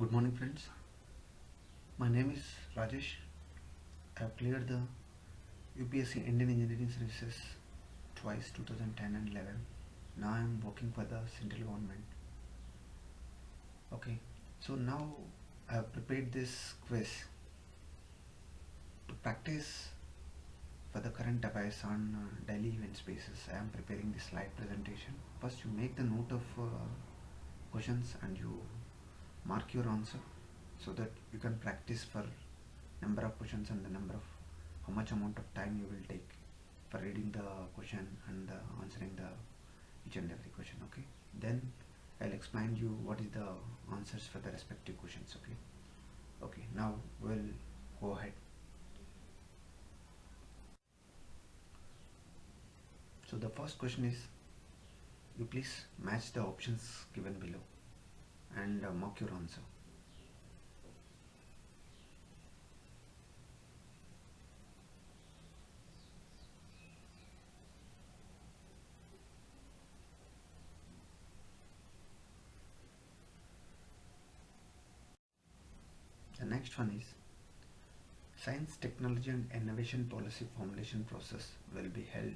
Good morning, friends. My name is Rajesh. I have cleared the UPSC Indian Engineering Services twice, 2010 and 11. Now I am working for the central government. Okay, so now I have prepared this quiz to practice for the current affairs on daily events basis. I am preparing the slide presentation. First, you make the note of questions and you mark your answer so that you can practice for number of questions and the number of how much amount of time you will take for reading the question and answering the each and every question. Okay, then I'll explain you what is the answers for the respective questions. Okay, now we'll go ahead. So the first question is, you please match the options given below and mark your answer. The next one is, Science, Technology and Innovation Policy Formulation process will be held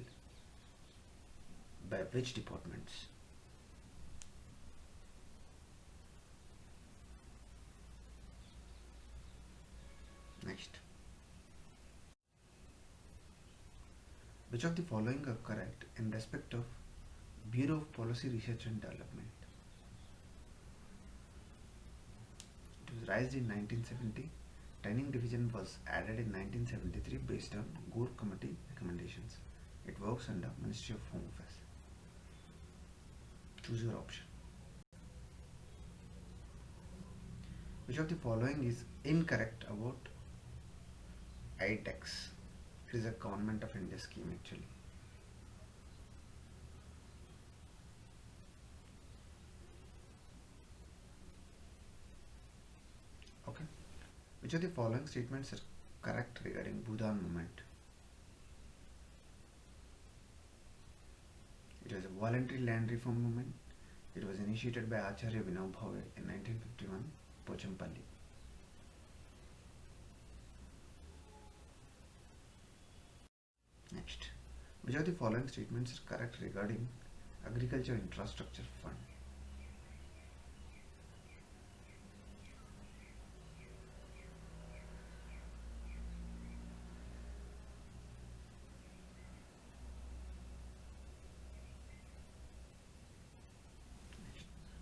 by which departments? Next. Which of the following are correct in respect of Bureau of Policy Research and Development? It was raised in 1970. Training division was added in 1973 based on Gore Committee recommendations. It works under Ministry of Home Affairs. Choose your option. Which of the following is incorrect about ITEX? It is a Government of India scheme actually. Okay. Which of the following statements are correct regarding Bhudan movement? It was a voluntary land reform movement. It was initiated by Acharya Vinod Bhave in 1951, Pochampalli. Next, which of the following statements is correct regarding Agriculture Infrastructure Fund?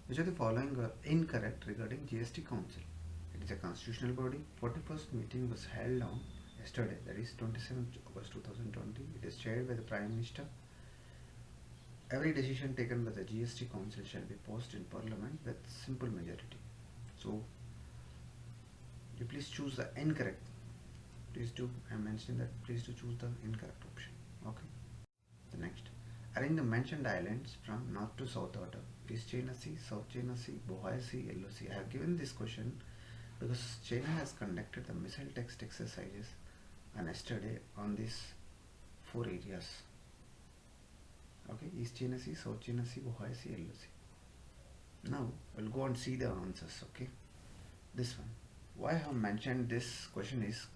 Which of the following are incorrect regarding GST Council? It is a constitutional body. 41st meeting was held on yesterday, that is 27th August 2020. It is chaired by the Prime Minister. Every decision taken by the GST Council shall be passed in Parliament with simple majority. So, you please choose the incorrect. Please do, I am mentioning that, please do choose the incorrect option. Okay. The next. Arrange the mentioned islands from north to south order. East China Sea, South China Sea, Bohai Sea, Yellow Sea. I have given this question because China has conducted the missile test exercises on yesterday on these 4 areas. Okay, East China Sea, South China Sea, Bohai Sea, Yellow Sea. Now we'll go and see the answers. Okay, this one. Why I have mentioned this question is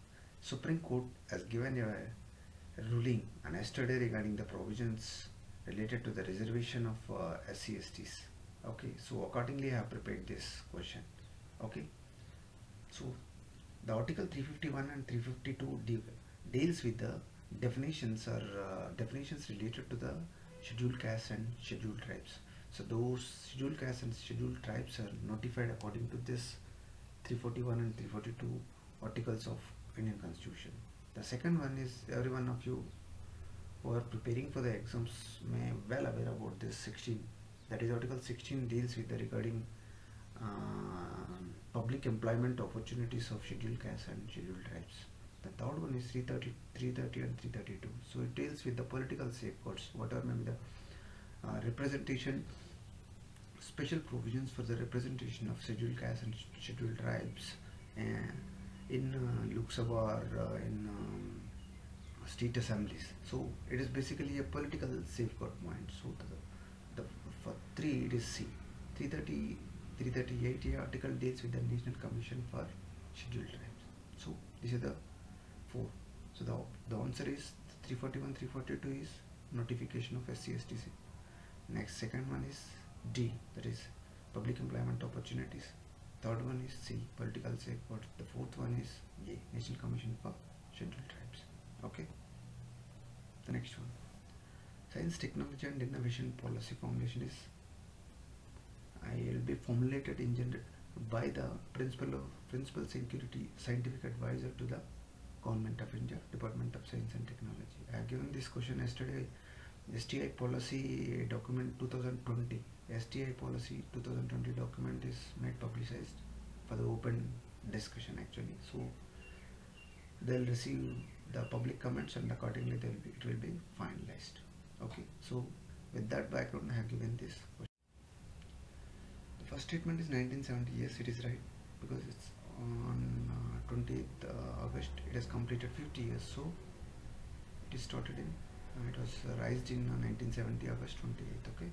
Supreme Court has given a ruling on yesterday regarding the provisions related to the reservation of SC/STs. Okay, so accordingly I have prepared this question. Okay, so the article 351 and 352 deals with the definitions or definitions related to the scheduled castes and scheduled tribes. So those scheduled castes and scheduled tribes are notified according to this 341 and 342 articles of Indian Constitution. The second one is, every one of you who are preparing for the exams may well aware about this 16, that is article 16 deals with the regarding public employment opportunities of scheduled castes and scheduled tribes. The third one is 330 and 332. So it deals with the political safeguards, whatever may be the representation, special provisions for the representation of scheduled castes and scheduled tribes in Lok Sabha or in state assemblies. So it is basically a political safeguard point. So for 3 it is C. 330 338A article deals with the National Commission for Scheduled Tribes. So these are the four. So the answer is 341, 342 is notification of SC/STC. Next, second one is D, that is public employment opportunities. Third one is C, political safeguard. The fourth one is A, National Commission for Scheduled Tribes. Okay. The next one, Science, Technology and Innovation Policy Formulation is will be formulated engendered by the principal security scientific advisor to the Government of India, Department of Science and Technology. I have given this question yesterday. STI policy document 2020. STI policy 2020 document is made publicized for the open discussion actually. So they'll receive the public comments and accordingly it will be finalized. Okay. So with that background, I have given this question. The first statement is 1970. Yes, it is right, because it's on 20th August. It has completed 50 years. So it is started in. It was raised in 1970 August 28th. Okay.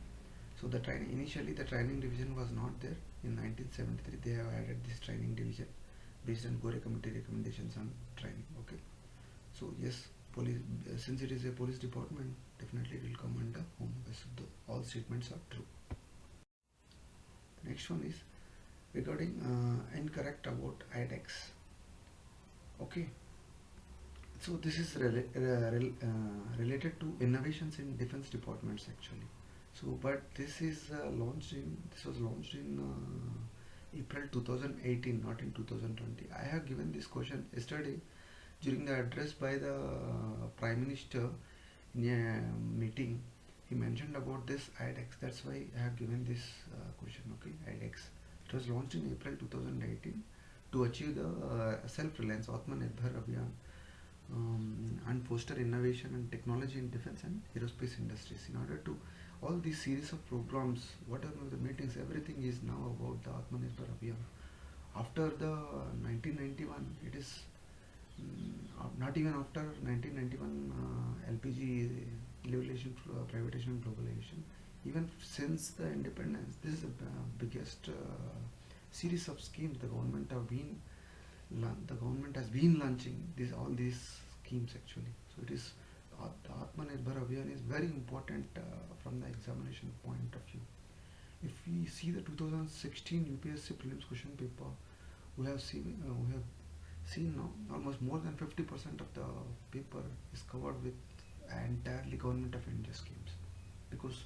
So the training, initially the training division was not there. In 1973 they have added this training division based on Gore committee recommendations on training. Okay. So yes, police, since it is a police department, definitely it will come under home office. All statements are true. The next one is regarding incorrect about IDEX. Okay. So this is related to innovations in defense departments actually. So but this was launched in April 2018, not in 2020. I have given this question yesterday during the address by the Prime Minister in a meeting. He mentioned about this IDEX. That's why I have given this question. Okay, IDEX. It was launched in April 2018 to achieve the self-reliance Atmanirbhar Abhiyan. And foster innovation and technology in defense and aerospace industries. In order to all these series of programs, whatever the meetings, everything is now about the Atmanirbhar Abhiyan. After the 1991, it is not even after 1991 LPG liberalization, privatization and globalization. Even since the independence, this is the biggest series of schemes the government has been launching all these schemes actually. So it is the Atmanirbhar Abhiyan is very important from the examination point of view. If we see the 2016 UPSC prelims question paper, we have seen now almost more than 50% of the paper is covered with entirely Government of India schemes, because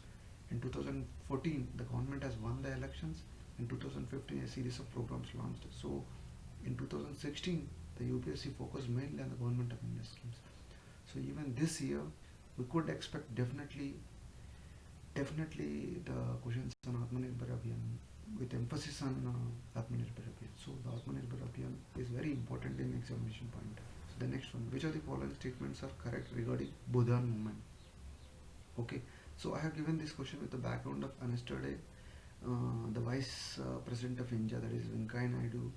in 2014 the government has won the elections. In 2015 a series of programs launched. So in 2016 the UPSC focused mainly on the Government of India schemes. So even this year we could expect definitely the questions on Atmanirbhar Abhiyan with emphasis on Atmanirbhar Abhiyan. So the Atmanirbhar Abhiyan is very important in examination point. So the next one, which of the following statements are correct regarding Bodhan movement? Okay, so I have given this question with the background of yesterday the Vice President of India, that is Venkaiah Naidu,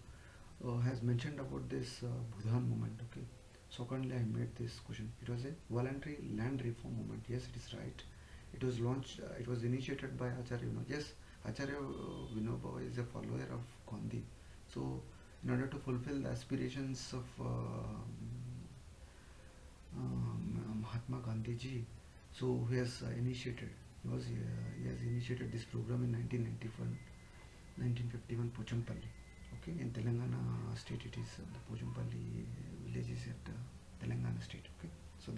has mentioned about this Bodhan movement. Okay, so currently I made this question. It was a voluntary land reform movement. Yes, it is right. It was launched, it was initiated by Acharya Vinoba. Yes, Acharya Vinoba is a follower of Gandhi. So in order to fulfill the aspirations of Mahatma Gandhi ji, so he has initiated this program in 1951 Pochampalli. Okay, in Telangana state it is the Pochampalli village is at Telangana state. Okay, so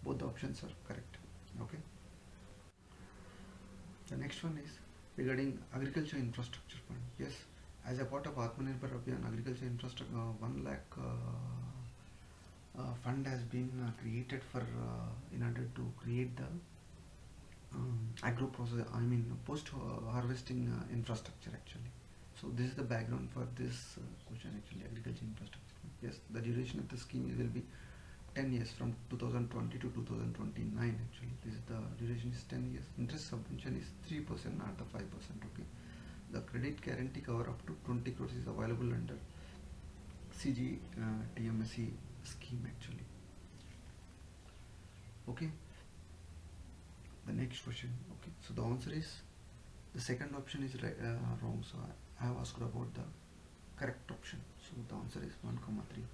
both the options are correct. Okay. The next one is regarding agriculture infrastructure fund. Yes, as a part of Atmanirbhar Abhiyan, agriculture infrastructure 1 lakh fund has been created for in order to create the agro process. Post harvesting infrastructure actually. So this is the background for this question actually, agriculture infrastructure fund. Yes, the duration of the scheme will be 10 years from 2020 to 2029 actually. This is the duration is 10 years. Interest subvention is 3%, not the 5%. Okay. The credit guarantee cover up to 20 crores is available under CG TMSE scheme actually. Okay. The next question. Okay. So the answer is the second option is wrong. So I have asked about the correct option. So the answer is 1,3.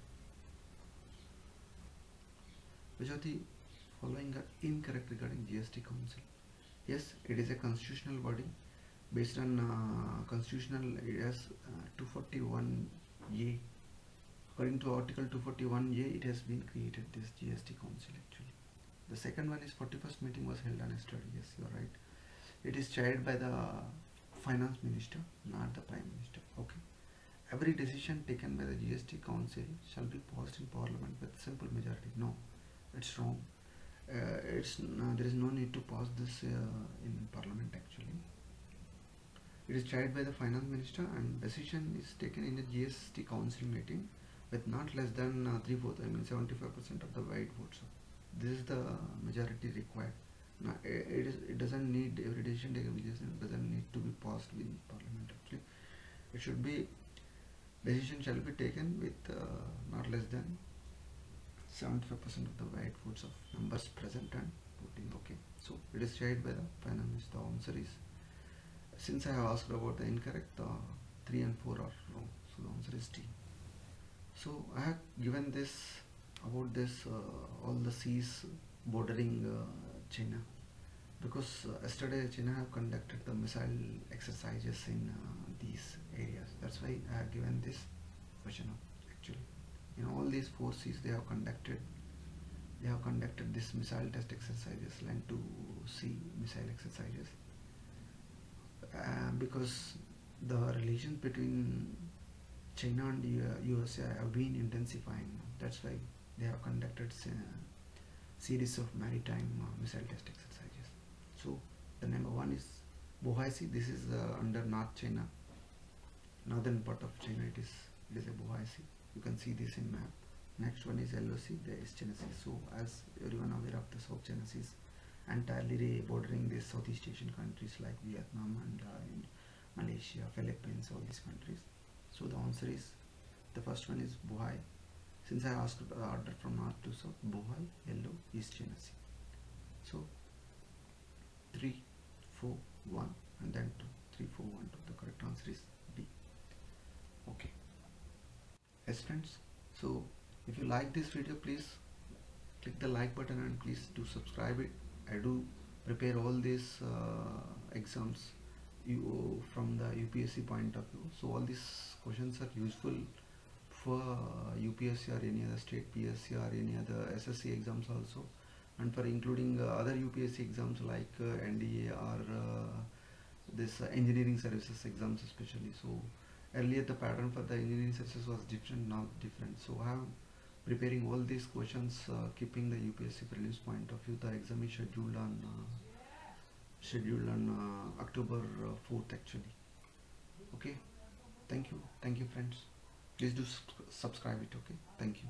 Which of the following are incorrect regarding GST Council? Yes, it is a constitutional body based on constitutional IES 241A. According to Article 241A, it has been created, this GST Council actually. The second one is 41st meeting was held on yesterday. Yes, you are right. It is chaired by the Finance Minister, not the Prime Minister. Okay. Every decision taken by the GST Council shall be passed in Parliament with simple majority. No, it's wrong. There is no need to pass this in Parliament actually. It is chaired by the Finance Minister and decision is taken in the GST Council meeting with not less than 3/4, I mean 75% of the white votes. This is the majority required. Now, it doesn't need, every decision taken doesn't need to be passed in Parliament actually. It should be, decision shall be taken with not less than 75% of the white votes of members present and voting. Okay, so it is chaired by the Finance Minister. The answer is, since I have asked about the incorrect, 3 and 4 are wrong, so the answer is D. So I have given this about this all the seas bordering China, because yesterday China have conducted the missile exercises in these areas. That's why I have given this question actually. In all these 4 seas they have conducted this missile test exercises, land to sea missile exercises, because the relations between China and USA have been intensifying. That's why they have conducted series of maritime missile test exercises. So the number 1 is Bohai Sea. This is under North China, northern part of China. It is a Bohai Sea. You can see this in map. Next one is Yellow Sea, there is China Sea. So as everyone aware of, the South China Sea is entirely bordering the Southeast Asian countries like Vietnam and Malaysia, Philippines, all these countries. So the answer is, the first one is Bohai. Since I asked the order from north to south, Bohai, Yellow, East China Sea. So 3, 4, 1 and then 2. 3, 4, 1, 2. The correct answer is B. Okay. Yes friends, so if you like this video, please click the like button and please do subscribe it. I do prepare all these exams from the UPSC point of view. So all these questions are useful for UPSC or any other state PSC or any other SSC exams also, and for including other UPSC exams like NDA or this engineering services exams especially. So earlier the pattern for the engineering services was different, now different. So I am preparing all these questions keeping the UPSC prelims point of view. The exam is scheduled on October 4th actually. Okay, thank you friends. Please do subscribe it. Okay, thank you.